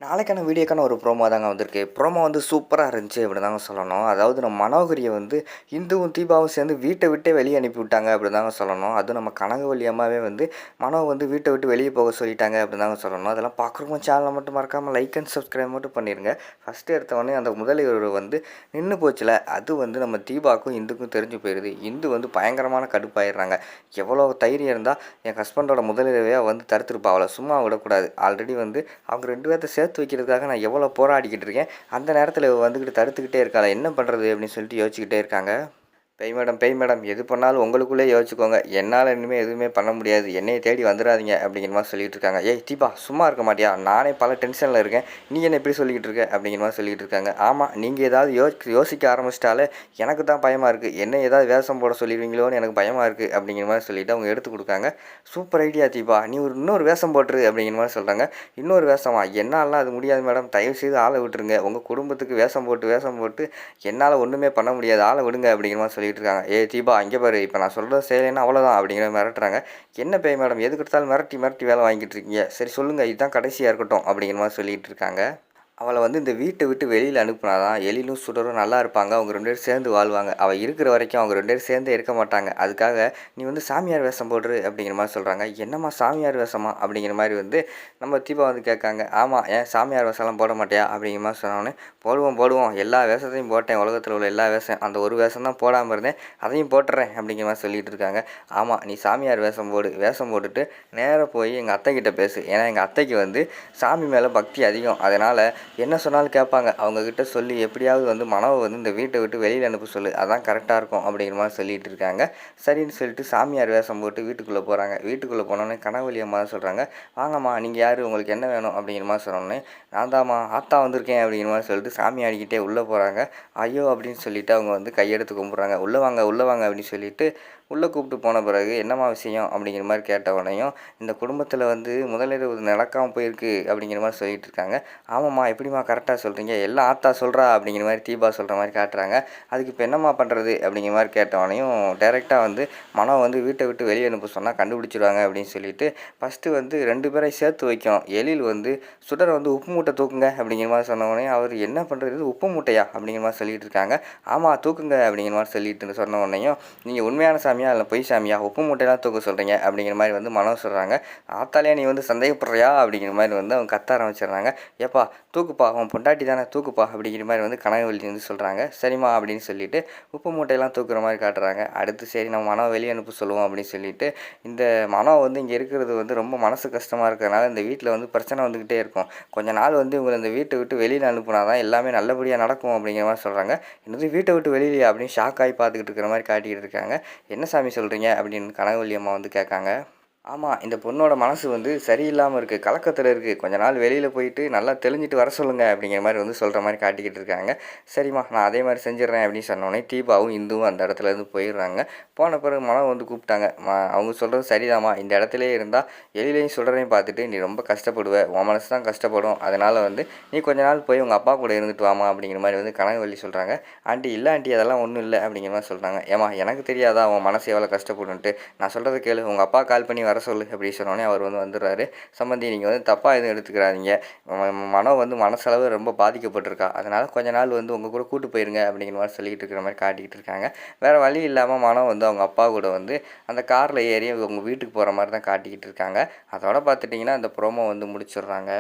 நாளைக்கான வீடியோக்கான ஒரு ப்ரோமோ தாங்க வந்திருக்கு. ப்ரோமோ வந்து சூப்பரா இருந்துச்சு அப்படின்னு தாங்க சொல்லணும். அதாவது நம்ம மனோகரிய வந்து இந்துவும் தீபாவும் சேர்ந்து வீட்டை விட்டே வெளியே அனுப்பி விட்டாங்க அப்படின்னு தாங்க சொல்லணும். அதுவும் நம்ம கனகவள்ளி அம்மாவே வந்து மனோ வந்து வீட்டை விட்டு வெளியே போக சொல்லிட்டாங்க அப்படின்னு தாங்க சொல்லணும். அதெல்லாம் பார்க்குறவங்க சேனலை மட்டும் மறக்காமல் லைக் அண்ட் சப்ஸ்கிரைப் மட்டும் பண்ணிடுங்க. ஃபஸ்ட்டு எடுத்தவொடனே அந்த முதலியவர் வந்து நின்று போச்சுல, அது வந்து நம்ம தீபாவுக்கும் இந்துக்கும் தெரிஞ்சு போயிடுது. இந்து வந்து பயங்கரமான கடுப்பாயிடுறாங்க. எவ்வளோ தைரியம் இருந்தால் என் ஹஸ்பண்டோட முதலியவையாக வந்து தடுத்துருப்பா, அவளை சும்மா விடக்கூடாது. ஆல்ரெடி வந்து அவங்க 2 பேர்த்த சேர்த்து வைக்கிறதுக்காக நான் எவ்வளோ போராடிக்கிட்டு இருக்கேன். அந்த நேரத்தில் இவ வந்துக்கிட்டு தடுத்துக்கிட்டே இருக்காளே, என்ன பண்ணுறது அப்படின்னு சொல்லிட்டு யோசிச்சுக்கிட்டே இருக்காங்க. பேய் மேடம் எது பண்ணாலும் உங்களுக்குள்ளே யோசிச்சுக்கோங்க. என்னால் இனிமேல் எதுவுமே பண்ண முடியாது. என்னையை தேடி வந்துடாதீங்க அப்படிங்கிற மாதிரி சொல்லிகிட்டு இருக்காங்க. ஏய் தீபா சும்மா இருக்க மாட்டியா? நானே பல டென்ஷனில் இருக்கேன். நீ என்ன எப்படி சொல்லிக்கிட்டு இருக்க அப்படிங்கிற மாதிரி சொல்லிகிட்டு இருக்காங்க. ஆமாம், நீங்கள் ஏதாவது யோசிக்க ஆரம்பிச்சிட்டாலே எனக்கு தான் பயமாக இருக்குது. என்ன ஏதாவது வேஷம் போட சொல்லிடுவீங்களோன்னு எனக்கு பயமாக இருக்குது அப்படிங்கிற மாதிரி சொல்லிவிட்டு அவங்க எடுத்து கொடுக்காங்க. சூப்பர் ஐடியா தீபா, நீ இன்னொரு வேஷம் போட்டுரு அப்படிங்கிற மாதிரி சொல்கிறாங்க. இன்னொரு வேஷமா? என்னாலாம் அது முடியாது மேடம், தயவுசெய்து ஆளை விட்டுருங்க. உங்கள் குடும்பத்துக்கு வேஷம் போட்டு என்னால் ஒன்றுமே பண்ண முடியாது, ஆளை விடுங்க அப்படிங்கிற மாதிரி சொல்லிட்டு இருக்காங்க. ஏ தீபா அங்கே பாரு, இப்போ நான் சொல்கிறது செய்யலைன்னா அவ்வளோதான் அப்படிங்கிற மிரட்டுறாங்க. என்ன பேய் மேடம் எதுக்கு எடுத்தாலும் மிரட்டி வேலை வாங்கிட்டு இருக்கீங்க? சரி சொல்லுங்கள், இதுதான் கடைசியாக இருக்கட்டும் அப்படிங்கிற மாதிரி சொல்லிட்டு இருக்காங்க. அவளை வந்து இந்த வீட்டை விட்டு வெளியில் அனுப்புனா தான் எழிலும் சுடரும் நல்லா இருப்பாங்க. அவங்க 2 பேரும் சேர்ந்து வாழ்வாங்க. அவள் இருக்கிற வரைக்கும் அவங்க 2 பேரும் சேர்ந்தே இருக்க மாட்டாங்க. அதுக்காக நீ வந்து சாமியார் வேஷம் போடுறு அப்படிங்கிற மாதிரி சொல்கிறாங்க. என்னம்மா சாமியார் வேஷமா அப்படிங்கிற மாதிரி வந்து நம்ம தீபா வந்து கேட்காங்க. ஆமாம், ஏன் சாமியார் வேஷம்லாம் போட மாட்டியா அப்படிங்கிற மாதிரி சொன்னோன்னே, போடுவோம் எல்லா வேஷத்தையும் போட்டேன், உலகத்தில் உள்ள எல்லா வேஷம், அந்த ஒரு வேஷம் தான் போடாமல் இருந்தேன், அதையும் போட்டுறேன் அப்படிங்கிற மாதிரி சொல்லிகிட்டு இருக்காங்க. ஆமாம், நீ சாமியார் வேஷம் போட்டுட்டு நேராக போய் எங்கள் அத்தைக்கிட்ட பேசு. ஏன்னா எங்கள் அத்தைக்கு வந்து சாமி மேலே பக்தி அதிகம். அதனால் என்ன சொன்னாலும் கேட்பாங்க. அவங்கக்கிட்ட சொல்லி எப்படியாவது வந்து மனோவை வந்து இந்த வீட்டை விட்டு வெளியில் அனுப்ப சொல்லு, அதான் கரெக்டாக இருக்கும் அப்படிங்கிற மாதிரி சொல்லிகிட்டு இருக்காங்க. சரின்னு சொல்லிட்டு சாமியார் வேஷம் போட்டு வீட்டுக்குள்ளே போகிறாங்க. வீட்டுக்குள்ளே போனோடனே கனகவள்ளி அம்மா தான் சொல்கிறாங்க. வாங்கம்மா, நீங்கள் யார், உங்களுக்கு என்ன வேணும் அப்படிங்கிற மாதிரி சொன்னோடனே, நான் தாம்மா ஆத்தா வந்திருக்கேன் அப்படிங்கிற மாதிரி சொல்லிட்டு சாமி ஆடிக்கிட்டே உள்ளே போகிறாங்க. ஐயோ அப்படின்னு சொல்லிட்டு அவங்க வந்து கையெடுத்து கும்பிட்றாங்க. உள்ளே வாங்க அப்படின்னு சொல்லிட்டு உள்ளே கூப்பிட்டு போன பிறகு என்னம்மா விஷயம் அப்படிங்கிற மாதிரி கேட்ட உடனேயும், இந்த குடும்பத்தில் வந்து முதலிரவு நடக்காமல் போயிருக்கு அப்படிங்கிற மாதிரி சொல்லிகிட்டு இருக்காங்க. ஆமாம்மா, எப்படிம்மா கரெக்டாக சொல்கிறீங்க, எல்லாம் ஆத்தா சொல்கிறா அப்படிங்கிற மாதிரி தீபா சொல்கிற மாதிரி காட்டுறாங்க. அதுக்கு இப்போ என்னம்மா பண்ணுறது அப்படிங்கிற மாதிரி கேட்டவனையும் டைரெக்டாக வந்து மனம் வந்து வீட்டை விட்டு வெளியே அனுப்ப சொன்னால் கண்டுபிடிச்சிடுவாங்க அப்படின்னு சொல்லிட்டு ஃபஸ்ட்டு வந்து 2 பேரை சேர்த்து வைக்கும். எழில் வந்து சுடரை வந்து உப்பு மூட்டை தூக்குங்க அப்படிங்கிற மாதிரி சொன்னவொடனே அவர் என்ன பண்ணுறது, உப்பு மூட்டையா அப்படிங்கிற மாதிரி சொல்லிகிட்டு இருக்காங்க. ஆமாம் தூக்குங்க அப்படிங்கிற மாதிரி சொல்லிட்டு சொன்ன உடனேயும், நீங்கள் உண்மையான சாமியா இல்லை பொய் சாமியா, உப்பு மூட்டையெல்லாம் தூக்க சொல்கிறீங்க அப்படிங்கிற மாதிரி வந்து மனோ சொல்கிறாங்க. ஆத்தாலையா நீ வந்து சந்தேகப்படுறியா அப்படிங்கிற மாதிரி வந்து அவங்க கத்த ஆரம்பிச்சிடுறாங்க. ஏப்பா தூக்குப்பா, அவன் பொண்டாட்டி தானே, தூக்குப்பா அப்படிங்கிற மாதிரி வந்து கனகவள்ளி வந்து சொல்கிறாங்க. சரிம்மா அப்படின்னு சொல்லிட்டு உப்பு மூட்டையெல்லாம் தூக்குற மாதிரி காட்டுறாங்க. அடுத்து சரி நம்ம மனோ வெளியே அனுப்ப சொல்லுவோம் அப்படின்னு சொல்லிட்டு, இந்த மனோ வந்து இங்கே இருக்கிறது வந்து ரொம்ப மனசு கஷ்டமாக இருக்கிறதுனால இந்த வீட்டில் வந்து பிரச்சனை வந்துக்கிட்டே இருக்கும். கொஞ்ச நாள் வந்து இவங்களை இந்த வீட்டை விட்டு வெளியில் அனுப்புனா தான் எல்லாமே நல்லபடியாக நடக்கும் அப்படிங்கிற மாதிரி சொல்கிறாங்க. என்னது வீட்டை விட்டு வெளியிலையா அப்படின்னு ஷாக் ஆகி பார்த்துக்கிட்டு இருக்கிற மாதிரி காட்டிக்கிட்டு இருக்காங்க. என்ன சாமி சொல்கிறீங்க அப்படின்னு கனகவள்ளி அம்மா வந்து கேட்காங்க. ஆமாம், இந்த பொண்ணோட மனசு வந்து சரியில்லாமல் இருக்குது, கலக்கத்தில் இருக்குது. கொஞ்ச நாள் வெளியில் போயிட்டு நல்லா தெளிஞ்சிட்டு வர சொல்லுங்கள் அப்படிங்கிற மாதிரி வந்து சொல்கிற மாதிரி காட்டிக்கிட்டு இருக்காங்க. சரிம்மா நான் அதே மாதிரி செஞ்சிடறேன் அப்படின்னு சொன்னோடனே தீபாவும் இந்துவும் அந்த இடத்துலேருந்து போயிடுறாங்க. போன பிறகு மனம் வந்து கூப்பிட்டாங்க. அவங்க சொல்கிறது சரிதாம்மா, இந்த இடத்துலே இருந்தால் எழிலையும் சுடரையும் பார்த்துட்டு நீ ரொம்ப கஷ்டப்படுவ, உன் மனசு தான் கஷ்டப்படும். அதனால் வந்து நீ கொஞ்ச நாள் போய் உங்கள் அப்பா கூட இருந்துட்டு வாமா அப்படிங்கிற மாதிரி வந்து கனகவள்ளி சொல்கிறாங்க. ஆண்டி இல்லை ஆண்டி, அதெல்லாம் ஒன்றும் இல்லை அப்படிங்கிற மாதிரி சொல்கிறாங்க. ஏமா எனக்கு தெரியாதா உன் மனசு எவ்வளோ கஷ்டப்படுன்ட்டு, நான் சொல்கிறத கேளு, உங்கள் அப்பா கால் பண்ணி வர சொல்லு அப்படி சொன்னோடனே அவர் வந்து வந்துடுறாரு. சம்பந்தி நீங்கள் வந்து தப்பாக எதுவும் எடுத்துக்கிறாதீங்க, மனம் வந்து மனசளவு ரொம்ப பாதிக்கப்பட்டிருக்கா, அதனால் கொஞ்ச நாள் வந்து உங்கள் கூட கூட்டு போயிருங்க அப்படிங்கிற மாதிரி சொல்லிக்கிட்டு இருக்கிற மாதிரி காட்டிக்கிட்டு இருக்காங்க. வேறு வழி இல்லாமல் மனம் வந்து அவங்க அப்பா கூட வந்து அந்த காரில் ஏறி அவங்க வீட்டுக்கு போகிற மாதிரி தான் காட்டிக்கிட்டு இருக்காங்க. அதோட பார்த்துட்டிங்கன்னா அந்த ப்ரோமோ வந்து முடிச்சிடுறாங்க.